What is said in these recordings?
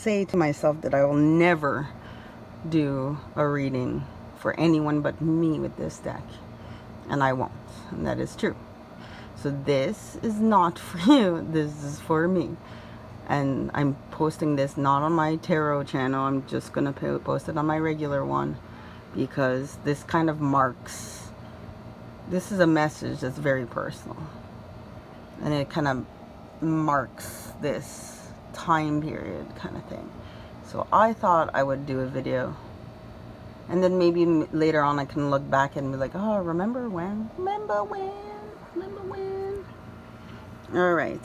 say to myself that I will never do a reading for anyone but me with this deck, and I won't, and that is true. So this is not for you, this is for me. And I'm posting this not on my tarot channel, I'm just gonna post it on my regular one, because this kind of marks, this is a message that's very personal, and it kind of marks this time period kind of thing. So I thought I would do a video, and then maybe later on I can look back and be like, oh, remember when? All right.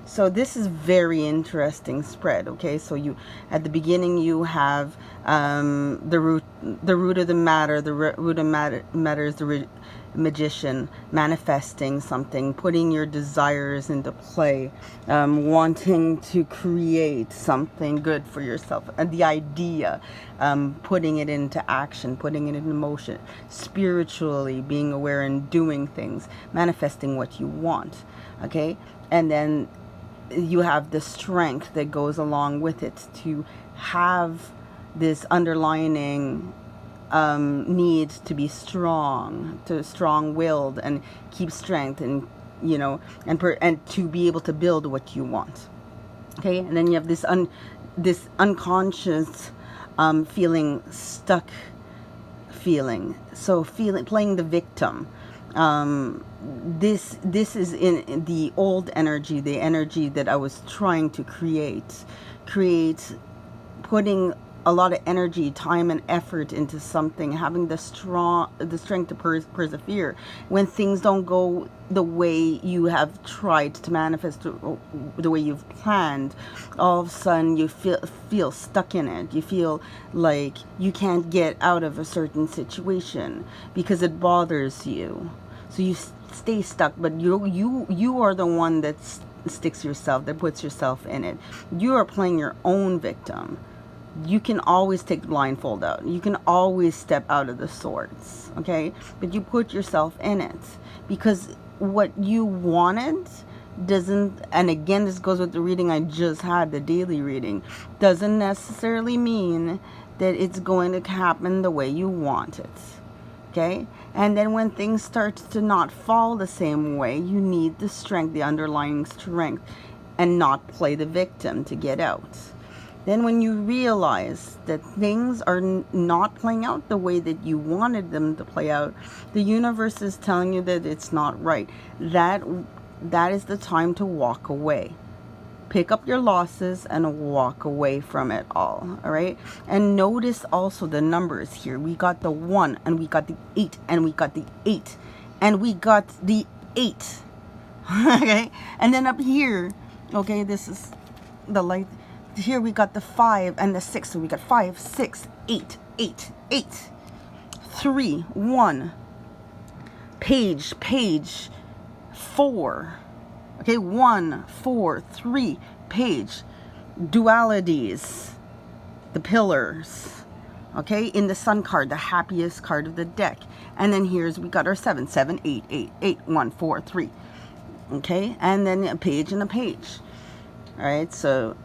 So this is very interesting spread. Okay, so you at the beginning you have the root of the matter. The root of matter is the magician, manifesting something, putting your desires into play, wanting to create something good for yourself, and the idea, putting it into action, putting it into motion, spiritually being aware and doing things, manifesting what you want. Okay, and then you have the strength that goes along with it to have this underlining need to be strong, to strong-willed and keep strength, and you know, and to be able to build what you want. Okay, and then you have this unconscious feeling stuck feeling. So playing the victim. This is in the old energy, the energy that I was trying to create, putting a lot of energy, time, and effort into something, having the strength to persevere when things don't go the way you have tried to manifest, the way you've planned. All of a sudden you feel stuck in it. You feel like you can't get out of a certain situation because it bothers you. So you stay stuck, but you are the one that sticks yourself, that puts yourself in it. You are playing your own victim. You can always take the blindfold out. You can always step out of the swords, okay? But you put yourself in it because what you wanted doesn't, and again, this goes with the reading I just had, the daily reading, doesn't necessarily mean that it's going to happen the way you want it, okay? And then when things start to not fall the same way, you need the strength, the underlying strength, and not play the victim to get out. Then when you realize that things are not playing out the way that you wanted them to play out, the universe is telling you that it's not right. That is the time to walk away. Pick up your losses and walk away from it all right? And notice also the numbers here. We got the 1, and we got the 8, and we got the 8, and we got the 8. Okay, and then up here, okay, this is the light. Here we got the 5 and the 6, so we got 5, 6, 8, 8, 8, 3, 1, page 4. Okay, 1, 4, 3, page, dualities, the pillars, okay, in the sun card, the happiest card of the deck. And then here's, we got our 7, 7, 8, 8, 8, 1, 4, 3, okay, and then a page and a page. All right, so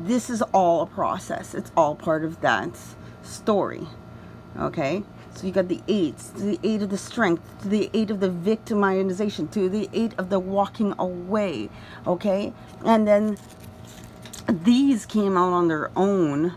this is all a process. It's all part of that story, okay? So you got the 8, to the 8 of the strength, to the 8 of the victimization, to the 8 of the walking away, okay? And then these came out on their own,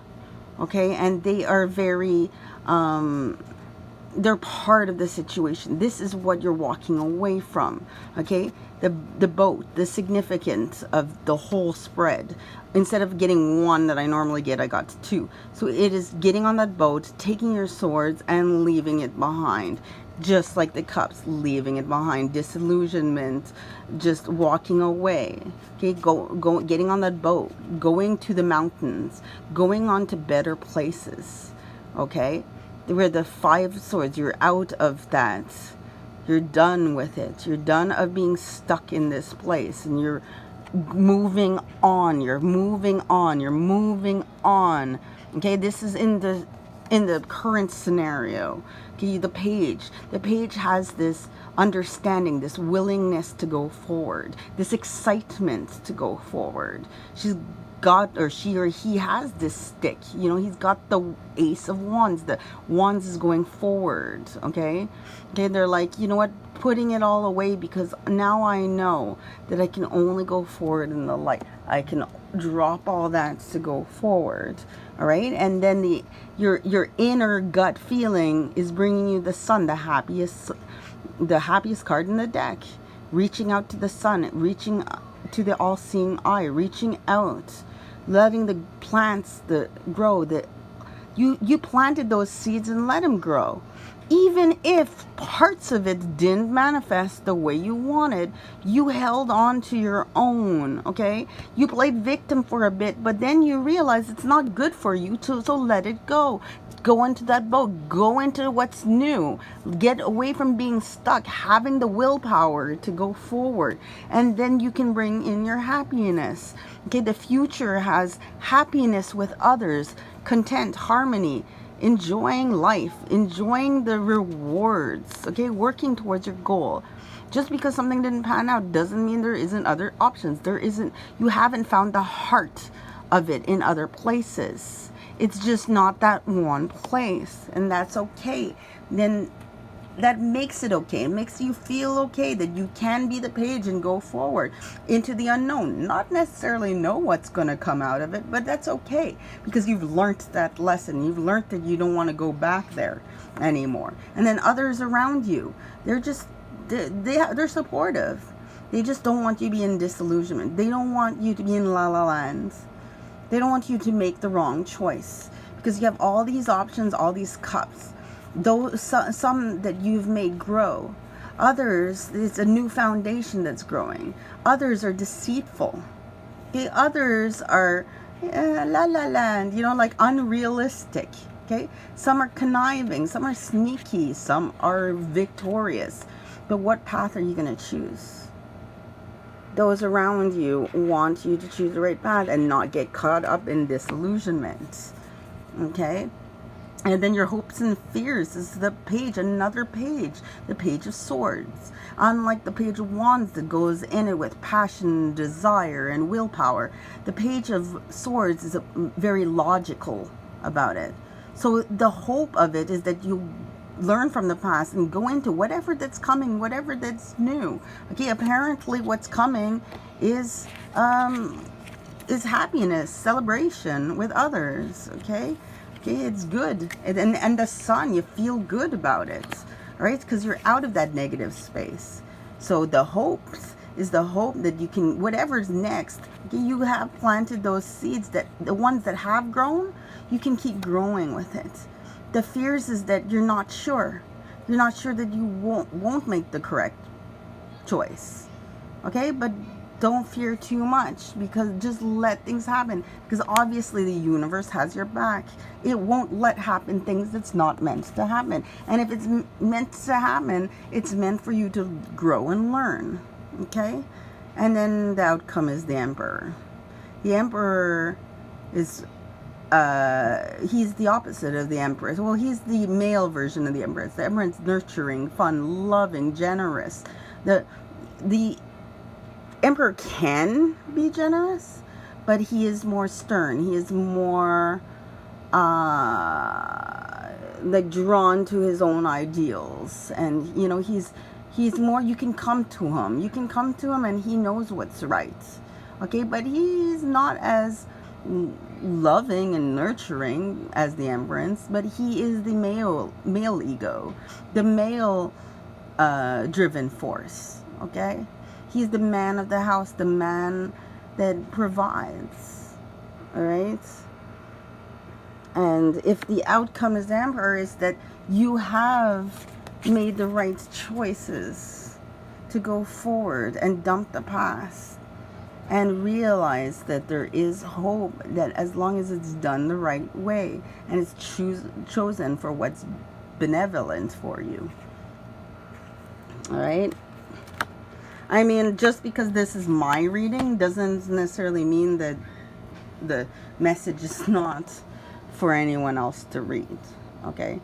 okay? And they are very, they're part of the situation. This is what you're walking away from, okay? The boat, the significance of the whole spread. Instead of getting 1 that I normally get, I got 2. So it is getting on that boat, taking your swords and leaving it behind. Just like the cups, leaving it behind. Disillusionment, just walking away. Okay, getting on that boat, going to the mountains, going on to better places. Okay, where the 5 swords, you're out of that. You're done with it. You're done of being stuck in this place, and you're moving on. You're moving on. You're moving on. Okay, this is in the current scenario. Okay, the page has this understanding, this willingness to go forward, this excitement to go forward. She's got, or she or he has this stick. You know, he's got the Ace of Wands. The Wands is going forward, okay? Okay, they're like, you know what, putting it all away, because now I know that I can only go forward in the light. I can drop all that to go forward, all right? And then your inner gut feeling is bringing you the Sun, the happiest card in the deck. Reaching out to the sun, reaching to the all-seeing eye, reaching out, letting the plants grow. You planted those seeds and let them grow. Even if parts of it didn't manifest the way you wanted, you held on to your own, okay? You played victim for a bit, but then you realize it's not good for you, so let it go. Go into that boat. Go into what's new. Get away from being stuck, having the willpower to go forward. And then you can bring in your happiness. Okay, the future has happiness with others, content, harmony, enjoying life, enjoying the rewards, okay, working towards your goal. Just because something didn't pan out doesn't mean there isn't other options. You haven't found the heart of it in other places. It's just not that one place, and that's okay. Then that makes it okay. It makes you feel okay that you can be the page and go forward into the unknown. Not necessarily know what's going to come out of it, but that's okay, because you've learned that lesson. You've learned that you don't want to go back there anymore. And then others around you, they're supportive. They just don't want you to be in disillusionment. They don't want you to be in la la lands. They don't want you to make the wrong choice, because you have all these options, all these cups. Those some that you've made grow. Others, it's a new foundation that's growing. Others are deceitful. Okay, others are la la land, you know, like unrealistic. Okay, some are conniving, some are sneaky, some are victorious. But what path are you going to choose? Those around you want you to choose the right path and not get caught up in disillusionment. Okay? And then your hopes and fears is the page, another page, the Page of Swords. Unlike the Page of Wands that goes in it with passion, desire, and willpower, the Page of Swords is very logical about it. So the hope of it is that you learn from the past and go into whatever that's coming, whatever that's new. Okay, apparently what's coming is happiness, celebration with others. Okay, it's good, and the Sun, you feel good about it, right? Because you're out of that negative space. So the hope is the hope that you can, whatever's next, okay, you have planted those seeds, that the ones that have grown, you can keep growing with it. The fears is that you're not sure. You're not sure that you won't make the correct choice. Okay? But don't fear too much, because just let things happen. Because obviously the universe has your back. It won't let happen things that's not meant to happen. And if it's meant to happen, it's meant for you to grow and learn. Okay? And then the outcome is the Emperor. The Emperor is he's the opposite of the Empress. Well, he's the male version of the Empress. The Empress is nurturing, fun, loving, generous. The Emperor can be generous, but he is more stern. He is more like drawn to his own ideals, and you know, he's more, you can come to him. You can come to him and he knows what's right. Okay, but he's not as loving and nurturing as the Empress, but he is the male ego, the male driven force. Okay, he's the man of the house, the man that provides. All right. And if the outcome is the Emperor, is that you have made the right choices to go forward and dump the past and realize that there is hope, that as long as it's done the right way and it's chosen for what's benevolent for you. All right. I mean, just because this is my reading doesn't necessarily mean that the message is not for anyone else to read. Okay.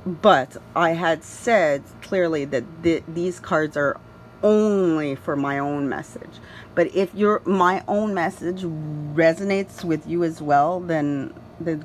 But I had said clearly that these cards are only for my own message. But if my own message resonates with you as well, then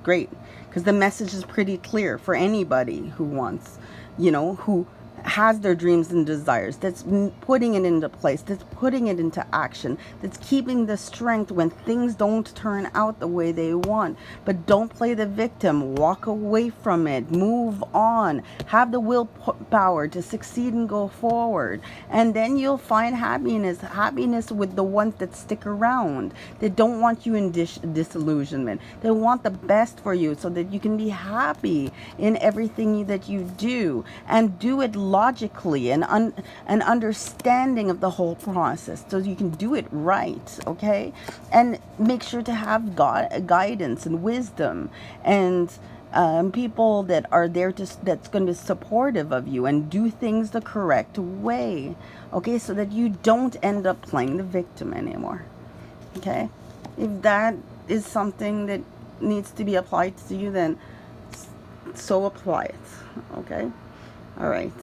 great, because the message is pretty clear for anybody who wants, who has their dreams and desires, that's putting it into place, that's putting it into action, that's keeping the strength when things don't turn out the way they want. But don't play the victim. Walk away from it. Move on. Have the willpower to succeed and go forward. And then you'll find happiness. Happiness with the ones that stick around. They don't want you in disillusionment. They want the best for you so that you can be happy in everything that you do, and do it logically and an understanding of the whole process so you can do it right. Okay, and make sure to have guidance and wisdom, and people that are there that's going to be supportive of you and do things the correct way. Okay, so that you don't end up playing the victim anymore. Okay, if that is something that needs to be applied to you, then so apply it. Okay, all right.